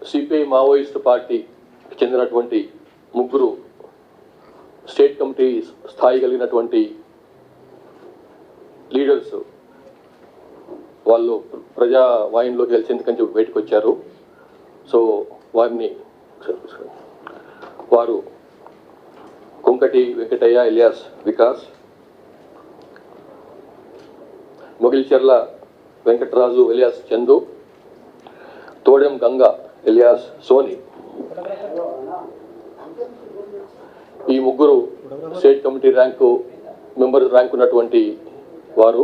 CPI Maoist పార్టీకి చెందినటువంటి ముగ్గురు స్టేట్ కమిటీ స్థాయి కలిగినటువంటి లీడర్స్ వాళ్ళు ప్రజావాహినిలోకి గెలిచేందుకని చెప్పి బయటకు వచ్చారు. సో వారు Kunkati Venkataiah alias Vikas, Mogilcherla Venkataraju alias Chandu, Todem Ganga alias Soni. ఈ ముగ్గురు స్టేట్ కమిటీ మెంబర్ ర్యాంక్ ఉన్నటువంటి వారు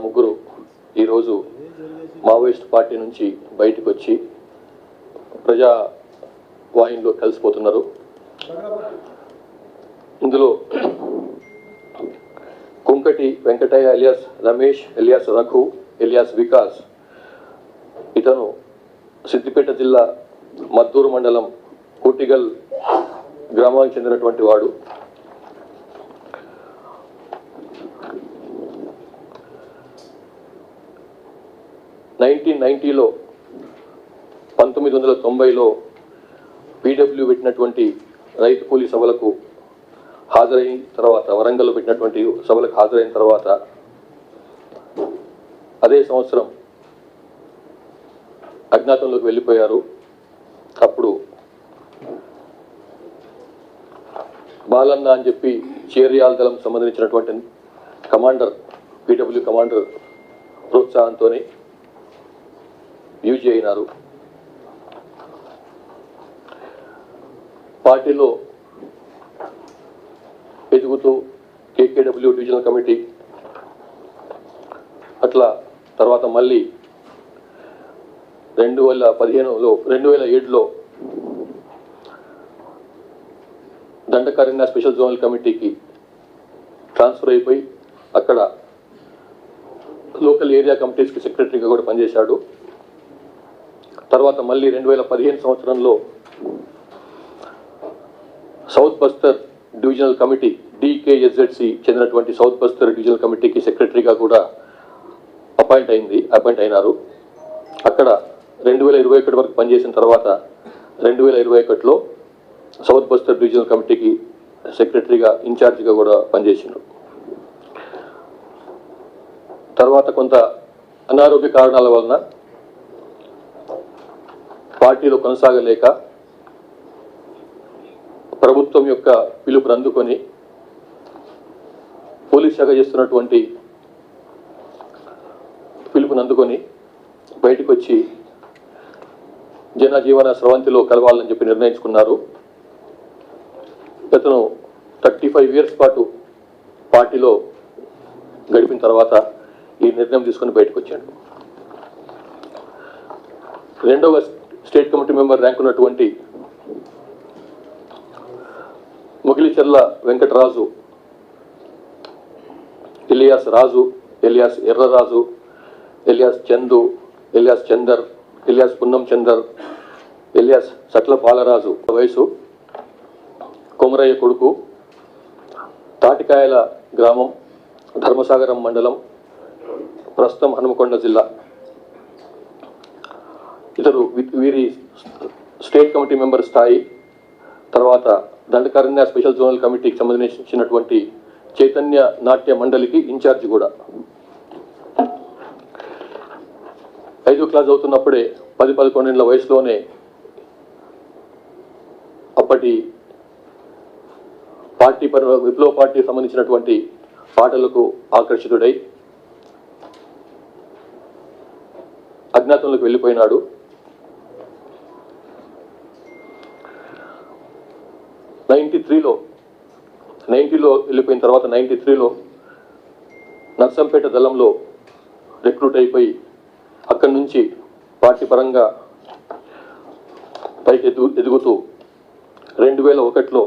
ముగ్గురు ఈరోజు మావోయిస్ట్ పార్టీ నుంచి బయటకు వచ్చి ప్రజా వాహినిలో కలిసిపోతున్నారు. ఇందులో Kunkati Venkataiah alias Ramesh alias Raghu alias Vikas, ఇతను సిద్దిపేట జిల్లా మద్దూరు మండలం కోటిగల్ గ్రామానికి చెందినటువంటి వాడు. లో 1990లో పీడబ్ల్యూ పెట్టినటువంటి రైతు కూలీ సభలకు హాజరైన తర్వాత, వరంగల్లో పెట్టినటువంటి సభలకు హాజరైన తర్వాత అదే సంవత్సరం అజ్ఞాతంలోకి వెళ్ళిపోయారు. అప్పుడు బాలన్న అని చెప్పి చేరియాల దళం సంబంధించినటువంటి కమాండర్, పీడబ్ల్యూ కమాండర్ ప్రోత్సాహంతో యూజ్ అయినారు. పార్టీలో ఎదుగుతూ కేకేడబ్ల్యూ డివిజనల్ కమిటీ, అట్లా తర్వాత మళ్ళీ 2007లో దండకారణ్య స్పెషల్ జోనల్ కమిటీకి ట్రాన్స్ఫర్ అయిపోయి అక్కడ లోకల్ ఏరియా కమిటీస్కి సెక్రటరీగా కూడా పనిచేశాడు. తర్వాత మళ్ళీ 2015 సంవత్సరంలో south Bastar divisional committee DKSZC చెందినటువంటి సౌత్ బస్తర్ డివిజనల్ కమిటీకి సెక్రటరీగా కూడా అపాయింట్ అయినారు. అక్కడ 2021 వరకు పనిచేసిన తర్వాత 2021లో సౌత్ బస్తర్ డివిజనల్ కమిటీకి సెక్రటరీగా ఇన్ఛార్జిగా కూడా పనిచేసిండ్రు. తర్వాత కొంత అనారోగ్య కారణాల వలన పార్టీలో కొనసాగలేక ప్రభుత్వం యొక్క పిలుపుని అందుకొని పోలీస్ శాఖ చేస్తున్నటువంటి పిలుపుని బయటకు వచ్చి జనజీవన స్రవంతిలో కలవాలని చెప్పి నిర్ణయించుకున్నారు. అతను 35 years పాటు పార్టీలో గడిపిన తర్వాత ఈ నిర్ణయం తీసుకుని బయటకు వచ్చాడు. రెండవ స్టేట్ కమిటీ మెంబర్ ర్యాంక్ ఉన్నటువంటి Mogilicherla Venkataraju alias Raju alias Erraraju alias Chandu alias Chandar alias Punnam Chandar alias Satla Balaraju, వయసు కొమరయ్య కొడుకు, తాటికాయల గ్రామం, ధర్మసాగరం మండలం, ప్రస్తుతం హనుమకొండ జిల్లా. ఇతరు వీరి స్టేట్ కమిటీ మెంబర్ స్థాయి, తర్వాత దండకారణ్య స్పెషల్ జోనల్ కమిటీకి సంబంధించినటువంటి చైతన్య నాట్య మండలికి ఇన్ఛార్జి కూడా. 5వ క్లాస్ అవుతున్నప్పుడే 10-11 ఏళ్ల వయసులోనే అప్పటి పార్టీ విప్లవ పార్టీకి సంబంధించినటువంటి పాటలకు ఆకర్షితుడై అజ్ఞాతంలోకి వెళ్ళిపోయినాడు. 90లో వెళ్ళిపోయిన తర్వాత 93లో నర్సంపేట దళంలో రిక్రూట్ అయిపోయి అక్కడి నుంచి పార్టీ పరంగా పైకి ఎదుగుతూ 2001లో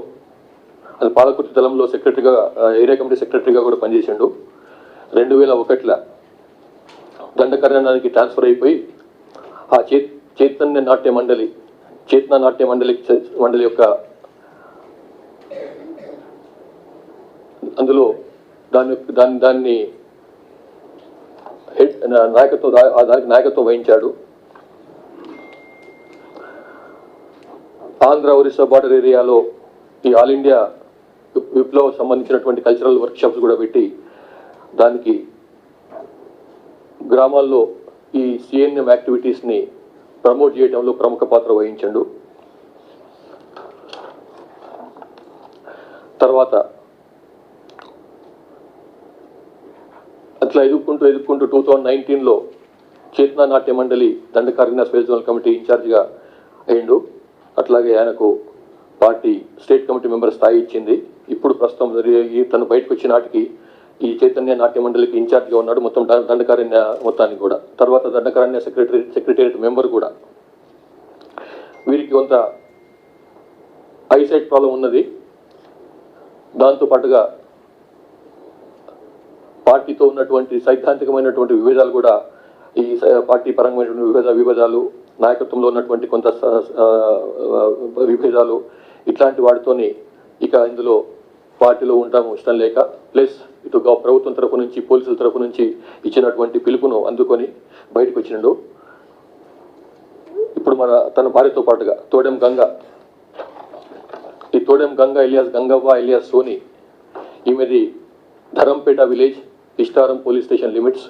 అది పాలకుర్తి దళంలో సెక్రటరీగా, ఏరియా కమిటీ సెక్రటరీగా కూడా పనిచేసిండు. 2001లో దండకారణ్యానికి ట్రాన్స్ఫర్ అయిపోయి ఆ చైతన్య నాట్య మండలి యొక్క అందులో దాన్ని దానికి నాయకత్వం వహించాడు. ఆంధ్ర ఒరిస్సా బార్డర్ ఏరియాలో ఈ ఆల్ ఇండియా విప్లవం సంబంధించినటువంటి కల్చరల్ వర్క్షాప్స్ కూడా పెట్టి దానికి గ్రామాల్లో ఈ సిఎన్ఎం యాక్టివిటీస్ని ప్రమోట్ చేయడంలో ప్రముఖ పాత్ర వహించండు. తర్వాత అట్లా ఎదుర్కొంటూ 2019లో చేతన నాట్య మండలి దండకారణ్య స్పేస్ జోనల్ కమిటీ ఇన్ఛార్జిగా అయ్యిండు. అట్లాగే ఆయనకు పార్టీ స్టేట్ కమిటీ మెంబర్ స్థాయి ఇచ్చింది. ఇప్పుడు ప్రస్తుతం తను బయటకు వచ్చిన నాటికి ఈ చైతన్య నాట్య మండలికి ఇన్ఛార్జిగా ఉన్నాడు, మొత్తం దండకారణ్య మొత్తానికి కూడా. తర్వాత దండకారణ్య సెక్రటేరియట్ మెంబర్ కూడా. వీరికి కొంత ఐసైట్ ప్రాబ్లం ఉన్నది. దాంతోపాటుగా పార్టీతో ఉన్నటువంటి సైద్ధాంతికమైనటువంటి విభేదాలు కూడా, ఈ పార్టీ పరంగా విభేదాలు, నాయకత్వంలో ఉన్నటువంటి కొంత విభేదాలు, ఇట్లాంటి వాటితోని ఇక ఇందులో పార్టీలో ఉండడం ఇష్టం లేక, ప్లస్ ఇటు ప్రభుత్వం తరఫు నుంచి పోలీసుల తరఫు నుంచి ఇచ్చినటువంటి పిలుపును అందుకొని బయటకు వచ్చిండు. ఇప్పుడు తన భార్యతో పాటుగా తోడెం గంగ, ఈ తోడెం గంగ ఎలియాస్ గంగవ్వ ఎలియాస్ సోని, ఈమెది Dharampeta village, Ishtaram police station limits,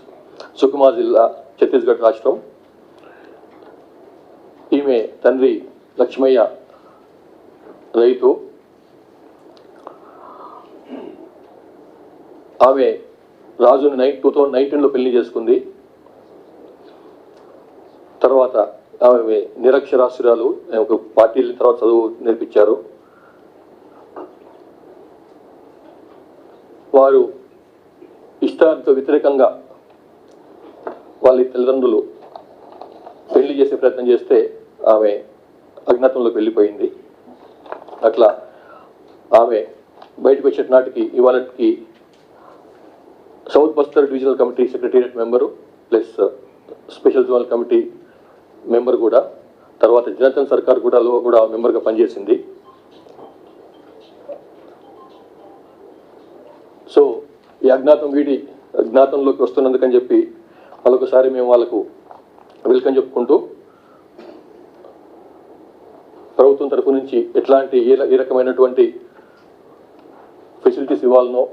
Sukma జిల్లా, ఛత్తీస్గఢ్ రాష్ట్రం. ఈమె తండ్రి లక్ష్మయ్య రైతు. ఆమె రాజుని 2019లో పెళ్లి చేసుకుంది. తర్వాత ఆమె నిరక్షరాస్యురాలు. ఒక పార్టీల తర్వాత చదువు నేర్పించారు. వారు ఇష్టానికి వ్యతిరేకంగా వాళ్ళ తల్లిదండ్రులు పెళ్లి చేసే ప్రయత్నం చేస్తే ఆమె అజ్ఞాతంలోకి వెళ్ళిపోయింది. అట్లా ఆమె బయటకు వచ్చే నాటికి ఇవాళకి south Bastar divisional committee secretariat member, plus special zonal committee member కూడా. తర్వాత జనతన్ సర్కార్ కూడా మెంబర్గా పనిచేసింది. సో ఈ అజ్ఞాతంలోకి వస్తున్నందుకని చెప్పి మరొకసారి మేము వాళ్ళకు వెల్కమ్ చెప్పుకుంటూ, ప్రభుత్వం తరఫు నుంచి ఎట్లాంటి ఏ రకమైనటువంటి ఫెసిలిటీస్ ఇవ్వాలనో,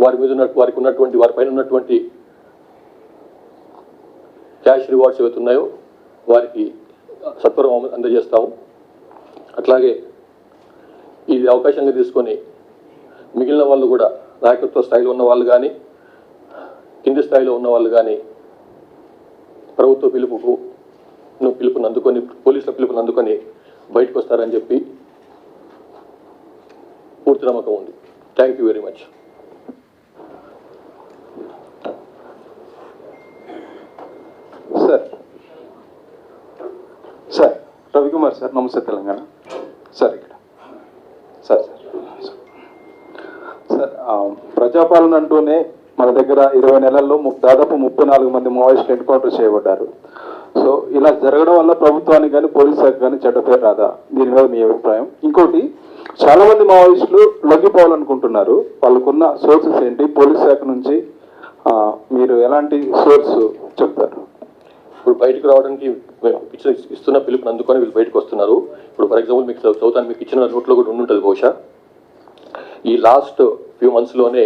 వారిపైన ఉన్నటువంటి క్యాష్ రివార్డ్స్ ఏవైతున్నాయో వారికి సత్వరం అందజేస్తాము. అట్లాగే ఇది అవకాశంగా తీసుకొని మిగిలిన వాళ్ళు కూడా, నాయకత్వ స్థాయిలో ఉన్న వాళ్ళు కానీ, కింది స్థాయిలో ఉన్న వాళ్ళు కానీ ప్రభుత్వ పిలుపును అందుకొని, పోలీసుల పిలుపును అందుకొని బయటకు వస్తారని చెప్పి పూర్తి నమ్మకం ఉంది. Thank you very much. Sir Ravikumar sir, నమస్తే తెలంగాణ సార్. ఇక్కడ సార్ ప్రజాపాలన అంటూనే మన దగ్గర 20 నెలల్లో దాదాపు 34 మంది మావోయిస్టులు ఎన్కౌంటర్ చేయబడ్డారు. సో ఇలా జరగడం వల్ల ప్రభుత్వానికి కానీ పోలీస్ శాఖ కానీ చెడ్డ పేరు రాదా? దీని మీద మీ అభిప్రాయం. ఇంకోటి, చాలా మంది మావోయిస్టులు లొంగిపోవాలనుకుంటున్నారు. వాళ్ళకున్న సోర్సెస్ ఏంటి? పోలీస్ శాఖ నుంచి మీరు ఎలాంటి సోర్స్ చెప్తారు? ఇప్పుడు బయటకు రావడానికి ఇస్తున్న పిలుపుని అందుకొని వీళ్ళు బయటకు వస్తున్నారు. ఇప్పుడు ఫర్ ఎగ్జాంపుల్ మీకు చదువుతాను, మీకు ఇచ్చిన నోట్లో కూడా ఉండుంటుంది బహుశా. ఈ లాస్ట్ ఫ్యూ మంత్స్లోనే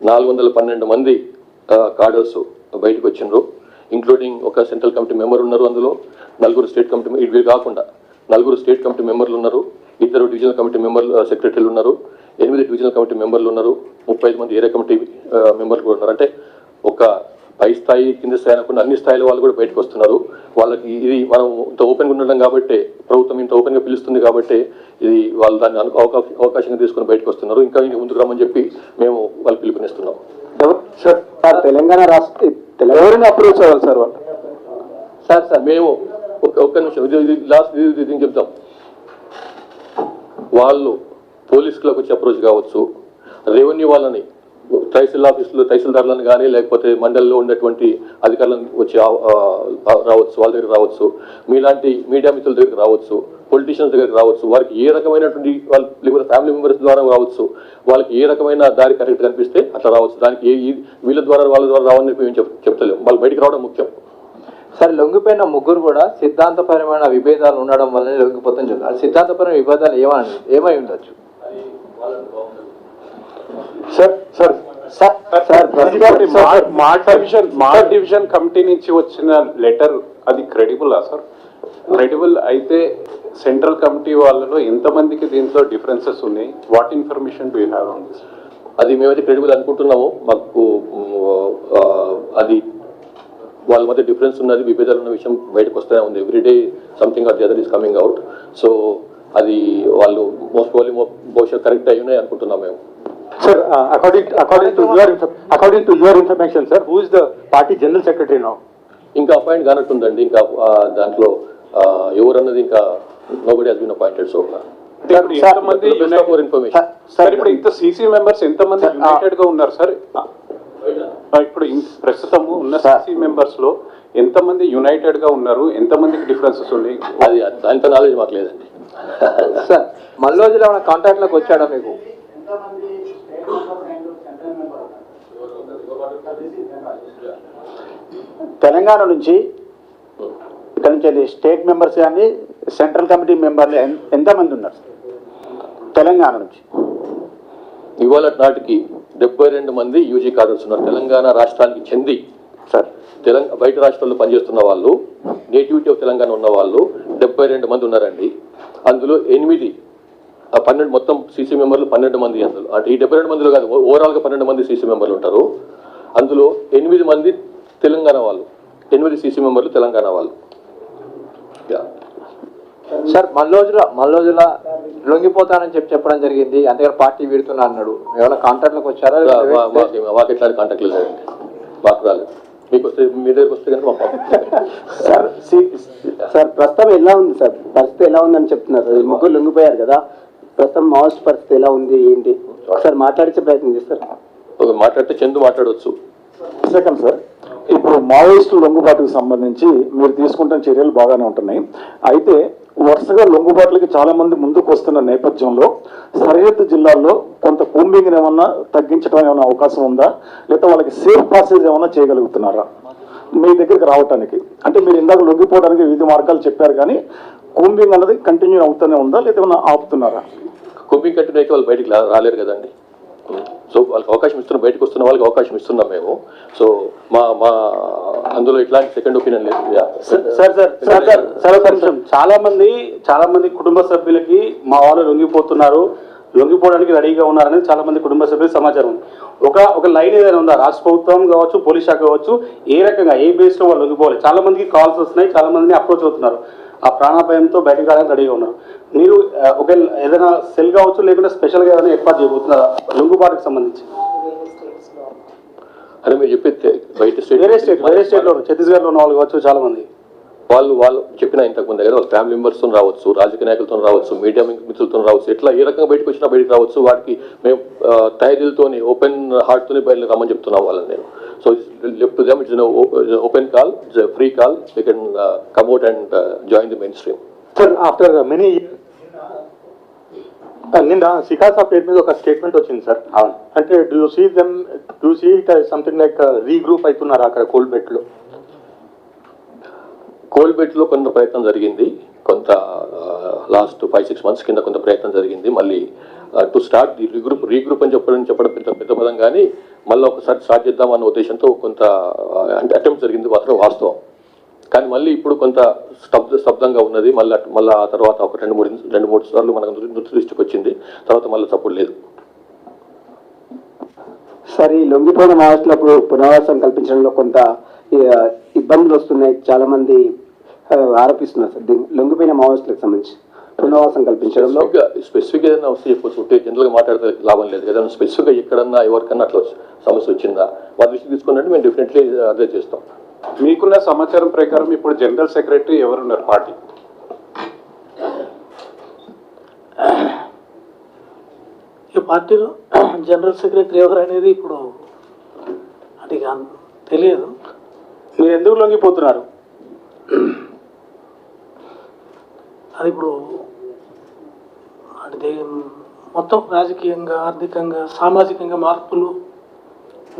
412 మంది కార్డర్స్ బయటకు వచ్చిండ్రు, ఇంక్లూడింగ్ ఒక సెంట్రల్ కమిటీ మెంబర్ ఉన్నారు. అందులో 4 స్టేట్ కమిటీ, ఇవి కాకుండా 4 స్టేట్ కమిటీ మెంబర్లు ఉన్నారు, 2 డివిజనల్ కమిటీ సెక్రటరీలు ఉన్నారు, 8 డివిజనల్ కమిటీ మెంబర్లు ఉన్నారు, 35 మంది ఏరియా కమిటీ మెంబర్లు కూడా ఉన్నారు. అంటే ఒక పై స్థాయి కింద స్థాయి అనుకున్న అన్ని స్థాయిల వాళ్ళు కూడా బయటకు వస్తున్నారు. వాళ్ళకి ఇది మనం ఇంత ఓపెన్గా ఉండడం కాబట్టి, ప్రభుత్వం ఇంత ఓపెన్గా పిలుస్తుంది కాబట్టి ఇది వాళ్ళు దాన్ని అవకాశంగా తీసుకుని బయటకు వస్తున్నారు. ఇంకా ముందుకు రమ్మని చెప్పి మేము వాళ్ళు పిలుపునిస్తున్నాం. సార్ తెలంగాణ రాష్ట్ర ఎవరిని అప్రోచ్ అవ్వాలి సార్ వాళ్ళు? సార్ మేము ఒక్క నిమిషం, ఇది చెప్తాం. వాళ్ళు పోలీసులకు వచ్చి అప్రోచ్ కావచ్చు, రెవెన్యూ వాళ్ళని, తహసీల్దార్లను కానీ, లేకపోతే మండలిలో ఉన్నటువంటి అధికారులను వచ్చి రావచ్చు, వాళ్ళ దగ్గర రావచ్చు, మీలాంటి మీడియా మిత్రుల దగ్గర రావచ్చు, పొలిటీషియన్స్ దగ్గరికి రావచ్చు. వారికి ఏ రకమైనటువంటి వాళ్ళ ఫ్యామిలీ మెంబర్స్ ద్వారా రావచ్చు, వాళ్ళకి ఏ రకమైన దారి కరెక్ట్ కనిపిస్తే అట్లా రావచ్చు. దానికి వీళ్ళ ద్వారా వాళ్ళ ద్వారా రావని మేము చెప్తలేము. వాళ్ళు బయటికి రావడం ముఖ్యం. సరే, లొంగిపోయిన ముగ్గురు కూడా సిద్ధాంతపరమైన విభేదాలు ఉండడం వల్లనే లొంగిపోతుందని చెప్తారు. సిద్ధాంతపరమైన విభేదాలు ఏమై ఉండొచ్చు? మార్ట్ డివిజన్ కమిటీ నుంచి వచ్చిన లెటర్ అది క్రెడిబులా సార్? క్రెడిబుల్ అయితే సెంట్రల్ కమిటీ వాళ్ళలో ఎంతమందికి దీంట్లో డిఫరెన్సెస్ ఉన్నాయి? What information do you have on this? అది మేమైతే క్రెడిబుల్ అనుకుంటున్నాము. మాకు అది వాళ్ళ మధ్య డిఫరెన్స్ ఉన్నది, విభేదాలు ఉన్న విషయం బయటకు వస్తూనే ఉంది. Everyday something or the other is coming out. So అది వాళ్ళు మోస్ట్ ప్రాబబ్లీ బహుశా కరెక్ట్ అయి ఉన్నాయి అనుకుంటున్నాం మేము. Sir, according to your information, sir, who is the party general secretary now? ఇంకా అపాయింట్ కానట్టుందండి. ఇంకా దాంట్లో ఎవరన్నది ఇంకా nobody has been appointed. So ఎంతమంది సార్ ఇప్పుడు ఇంత సీసీ మెంబర్స్ ఎంతమంది యునైటెడ్ గా ఉన్నారు సార్? ఇప్పుడు ప్రస్తుతము ఉన్న సీసీ మెంబర్స్ లో ఎంతమంది యునైటెడ్ గా ఉన్నారు? ఎంతమందికి డిఫరెన్సెస్ ఉన్నాయి? అది అంత నాలెడ్జ్ మాకు లేదండి. సార్, మల్లోజులో ఏమైనా కాంటాక్ట్ లోకి వచ్చాడా మీకు? తెలంగాణ నుంచి ఇక్కడ నుంచి స్టేట్ మెంబర్స్ కానీ సెంట్రల్ కమిటీ మెంబర్లు ఎంతమంది ఉన్నారు తెలంగాణ నుంచి? ఇవాళ నాటికి 72 మంది యూజీ కార్డర్స్ ఉన్నారు తెలంగాణ రాష్ట్రానికి చెంది. సార్, బయట రాష్ట్రాల్లో పనిచేస్తున్న వాళ్ళు, నేటివిటీ ఆఫ్ తెలంగాణ ఉన్న వాళ్ళు 72 మంది ఉన్నారండి. అందులో 12 మొత్తం సీసీ మెంబర్లు 12 మంది. అందులో అంటే ఈ 72 మందిలో కాదు, ఓవరాల్గా 12 మంది సీసీ మెంబర్లు ఉంటారు. అందులో 8 మంది తెలంగాణ వాళ్ళు, 8 సీసీ మెంబర్లు తెలంగాణ వాళ్ళు. సార్, మల్లోజుల లొంగిపోతానని చెప్పడం జరిగింది, అంతేగాని పార్టీ వీడుతున్నా అన్నాడు. ఏమైనా కాంటాక్ట్ లోకి వచ్చారా? మాకు ఎట్లాంటి కాంటాక్ట్ లేదండి, మాకు రాలేదు. మీకు వస్తే మీ దగ్గరికి వస్తే కనుక సార్ ప్రస్తుతం ఎలా ఉంది సార్? పరిస్థితి ఎలా ఉందని చెప్తున్నారు. ముగ్గురు లొంగిపోయారు కదా, ప్రస్తుతం మావోయిస్ట్ పరిస్థితి ఎలా ఉంది ఏంటి ఒకసారి మాట్లాడించే ప్రయత్నం చేస్తారు. మాట్లాడితే చందు మాట్లాడవచ్చు. సెకండ్ సార్, ఇప్పుడు మావోయిస్టుల లొంగుబాటుకు సంబంధించి మీరు తీసుకుంటున్న చర్యలు బాగానే ఉంటున్నాయి. అయితే వరుసగా లొంగుబాట్లకి చాలా మంది ముందుకు వస్తున్న నేపథ్యంలో సరిహద్దు జిల్లాల్లో కొంత కూంబింగ్ ఏమన్నా తగ్గించడం ఏమైనా అవకాశం ఉందా, లేకపోతే వాళ్ళకి సేఫ్ పాసేజ్ ఏమన్నా చేయగలుగుతున్నారా మీ దగ్గరికి రావటానికి? అంటే మీరు ఇందాక లొంగిపోవడానికి వివిధ మార్గాలు చెప్పారు, కానీ కూంబింగ్ అన్నది కంటిన్యూ అవుతూనే ఉందా, లేదా ఏమన్నా ఆపుతున్నారా? కూంబింగ్ కంటిన్యూ అయితే వాళ్ళు బయటికి రాలేరు కదండి. సో వాళ్ళకి అవకాశం ఇస్తున్నాం, బయటకు వస్తున్న వాళ్ళకి అవకాశం ఇస్తున్నాం మేము. సో మా అందులో ఇట్లాంటి సెకండ్ ఒపీనియన్ లేదు. చాలా మంది కుటుంబ సభ్యులకి మా వాళ్ళు లొంగిపోవడానికి రెడీగా ఉన్నారనేది చాలా మంది కుటుంబ సభ్యులకు సమాచారం ఉంది. ఒక లైన్ ఏదైనా ఉందా? రాష్ట్ర ప్రభుత్వం కావచ్చు, పోలీస్ శాఖ కావచ్చు, ఏ రకంగా ఏ బేస్ లో వాళ్ళు లొంగిపోవాలి? చాలా మందికి కాల్స్ వస్తున్నాయి, చాలా మందిని అప్రోచ్ అవుతున్నారు, ఆ ప్రాణాపాయంతో బయటకు రావడానికి రెడీగా ఉన్నారు. మీరు ఒక ఏదైనా సెల్ కావచ్చు, లేకుంటే స్పెషల్ గా ఏదైనా ఏర్పాటు చేయబోతున్నారా లొంగుబాటుకు సంబంధించి? అని మీరు చెప్పేది బయట వేరే స్టేట్ లో ఛత్తీస్గఢ్ లో ఉన్న వాళ్ళు కావచ్చు, చాలా మంది వాళ్ళు చెప్పిన ఇంతకు ముందు దగ్గర వాళ్ళ ఫ్యామిలీ మెంబర్స్తో రావచ్చు, రాజకీయ నాయకులతో రావచ్చు, మీడియా మిత్రులతో రావచ్చు, ఎట్లా ఏ రకంగా బయటకు వచ్చినా బయటకు రావచ్చు. వాటికి మేము తయారీలతోని ఓపెన్ హార్ట్తోని బయట రమ్మని చెప్తున్నాం వాళ్ళని నేను. So left them it's open call, it's free call, they can come out and join the main stream. Sir, after many నిన్న శిఖాసా పేరు మీద ఒక స్టేట్మెంట్ వచ్చింది సార్. అంటే do see it something like regroup అవుతున్నారు అక్కడ కోల్బెట్లో? కోల్బెట్లో కొంత ప్రయత్నం జరిగింది, కొంత లాస్ట్ 5-6 months కింద కొంత ప్రయత్నం జరిగింది. మళ్ళీ టు స్టార్ట్ ది రీగ్రూప్ అని చెప్పడం పెద్ద పదం, కానీ మళ్ళీ ఒకసారి స్టార్ట్ చేద్దాం అన్న ఉద్దేశంతో కొంత అటెంప్ట్ జరిగింది మాత్రం వాస్తవం. కానీ మళ్ళీ ఇప్పుడు కొంత స్తబ్దంగా ఉన్నది. మళ్ళీ ఆ తర్వాత ఒక 2-3 సార్లు మనకు దృష్టికి వచ్చింది, తర్వాత మళ్ళీ చప్పుడు లేదు. సార్, ఈ లొంగిపోయిన మావోయిస్టులకు పునరావాసం కల్పించడంలో కొంత ఇబ్బందులు వస్తున్నాయి, చాలా మంది ఆరోపిస్తున్నారు సార్. లొంగిపోయిన మావోయిస్టులకు సంబంధించి పునరావాసం కల్పించడంలో స్పెసిఫిక్ ఏదైనా వస్తే చెప్పొచ్చు, ఉంటే జనరల్గా మాట్లాడితే లాభం లేదు కదా. స్పెసిఫిక్గా ఎక్కడన్నా ఎవరికన్నా అట్లా సమస్య వచ్చిందా మా దృష్టికి తీసుకున్నట్టు మేము డెఫినెట్లీ అడ్రస్ చేస్తాం. మీకున్న సమాచారం ప్రకారం ఇప్పుడు జనరల్ సెక్రటరీ ఎవరున్నారు పార్టీ? ఈ పార్టీలో జనరల్ సెక్రటరీ ఎవరు అనేది ఇప్పుడు అది తెలియదు. మీరు ఎందుకు లొంగిపోతున్నారు? అది ఇప్పుడు అంటే మొత్తం రాజకీయంగా, ఆర్థికంగా, సామాజికంగా మార్పులు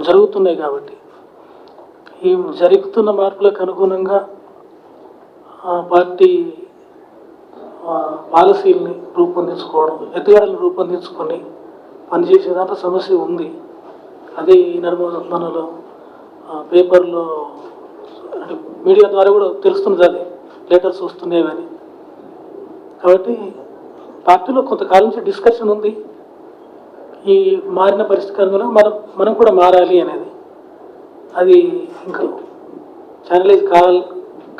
జరుగుతున్నాయి కాబట్టి ఈ జరుగుతున్న మార్పులకు అనుగుణంగా పార్టీ పాలసీల్ని రూపొందించుకోవడం, ఎత్తుగడలను రూపొందించుకొని పనిచేసే దాంట్లో సమస్య ఉంది. అదే ఈ నడుమ మనలో పేపర్లో అంటే మీడియా ద్వారా కూడా తెలుస్తున్నది, అది లెటర్స్ వస్తున్నాయి అని. కాబట్టి పార్టీలో కొంతకాలం నుంచి డిస్కషన్ ఉంది ఈ మారిన పరిస్థితి అనుగుణంగా మనం కూడా మారాలి అనేది. అది ఇంకా ఛానలైజ్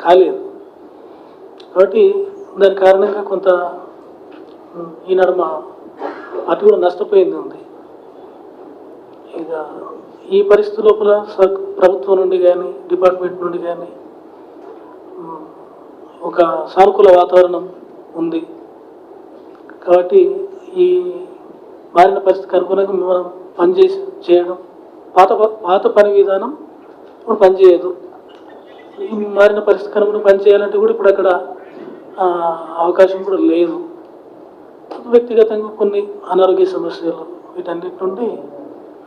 కాలేదు. కాబట్టి దాని కారణంగా కొంత ఈ నడుమ అటు కూడా నష్టపోయింది ఉంది. ఇక ఈ పరిస్థితి లోపల ప్రభుత్వం నుండి కానీ డిపార్ట్మెంట్ నుండి కానీ ఒక సానుకూల వాతావరణం ఉంది. కాబట్టి ఈ మారిన పరిస్థితికి అనుగుణంగా మనం చేయడం, పాత పని విధానం ఇప్పుడు పనిచేయదు. ఈ మారిన పరిస్థితికి అనుగుణంగా పనిచేయాలంటే కూడా ఇప్పుడు అక్కడ అవకాశం కూడా లేదు. వ్యక్తిగతంగా కొన్ని అనారోగ్య సమస్యలు వీటన్నిటి నుండి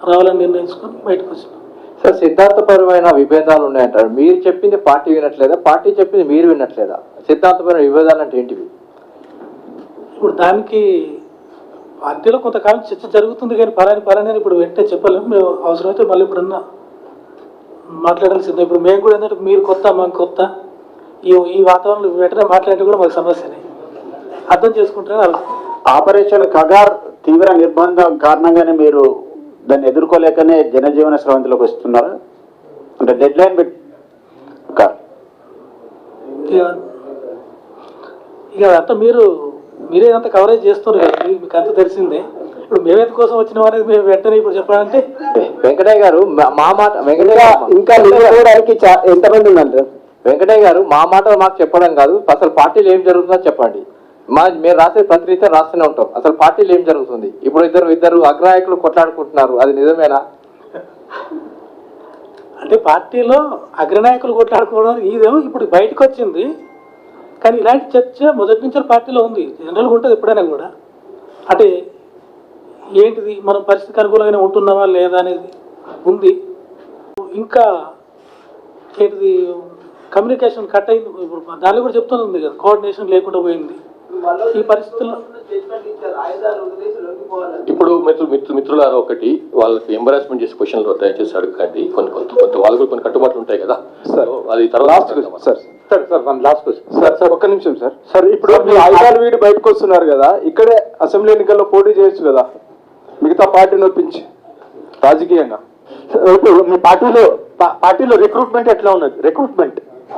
రావాలని నిర్ణయించుకొని బయటకు వచ్చినాం. సార్, సిద్ధాంతపరమైన విభేదాలు ఉన్నాయంటారు. మీరు చెప్పింది పార్టీ వినట్లేదా, పార్టీ చెప్పింది మీరు వినట్లేదా? సిద్ధాంతపరమైన విభేదాలు అంటే ఏంటివి? ఇప్పుడు దానికి పార్టీలో కొంతకాలం చర్చ జరుగుతుంది, కానీ పలాని ఇప్పుడు వెంటనే చెప్పలేము. మేము అవసరమైతే మళ్ళీ ఇప్పుడన్నా మాట్లాడాల్సిందే. ఇప్పుడు మేము కూడా ఏంటంటే మీరు కొత్త, మాకు కొత్త, ఈ వాతావరణంలో వెంటనే మాట్లాడితే కూడా మాకు సమస్యనే, అర్థం చేసుకుంటే. ఆపరేషన్ కగార్ తీవ్ర నిర్బంధం కారణంగానే మీరు దాన్ని ఎదుర్కోలేకనే జనజీవన స్రవంతిలోకి వస్తున్నారు అంటే డెడ్ లైన్ ఇక అంతా మీరే అంతా కవరేజ్ చేస్తున్నారు కదా, మీకు అంతా తెలిసిందే. ఇప్పుడు మేమెంత కోసం వచ్చినాం అనేది మేము వెంటనే ఇప్పుడు చెప్పాలంటే వెంకటయ్య గారు మా మాట, ఇంకా నిలబడడానికి ఎంతమంది ఉన్నారు? వెంకటయ్య గారు మా మాట మాకు చెప్పడం కాదు, అసలు పార్టీలో ఏం జరుగుతుందో చెప్పండి. మేము రాసే ప్రతినిధి రాస్తూనే ఉంటాం. అసలు పార్టీలో ఏం జరుగుతుంది? ఇప్పుడు ఇద్దరు అగ్రనాయకులు కొట్లాడుకుంటున్నారు, అది నిజమేనా? అంటే పార్టీలో అగ్రనాయకులు కొట్లాడుకోవడం ఇదేమో ఇప్పుడు బయటకు వచ్చింది, కానీ ఇలాంటి చర్చ మొదటి నుంచి పార్టీలో ఉంది, జనరల్గా ఉంటుంది ఎప్పుడైనా కూడా. అంటే ఏంటిది, మనం పరిస్థితికి అనుకూలంగానే ఉంటున్నామా లేదా అనేది ఉంది. ఇంకా ఏంటిది, కమ్యూనికేషన్ కట్ అయింది. ఇప్పుడు దానిలో కూడా చెప్తుంది కదా, కోఆర్డినేషన్ లేకుండా పోయింది ఈ పరిస్థితుల్లో. ఇప్పుడు మిత్రులారా, ఒకటి వాళ్ళకి ఎంబరాస్మెంట్ చేసే క్వశ్చన్లు దయచేసి అడగండి. కొంత వాళ్ళు కూడా కొన్ని కట్టుబాట్లు ఉంటాయి కదా సార్, అది తర్వాత. సార్ ఒక్క నిమిషం సార్. సార్ ఇప్పుడు మీరు ఆయుధాలు వీడి బయటకు వస్తున్నారు కదా, ఇక్కడే అసెంబ్లీ ఎన్నికల్లో పోటీ చేయొచ్చు కదా మిగతా పార్టీని ఒప్పించి రాజకీయంగా. ఇప్పుడు మీ పార్టీలో రిక్రూట్మెంట్ ఎట్లా ఉన్నది? రిక్రూట్మెంట్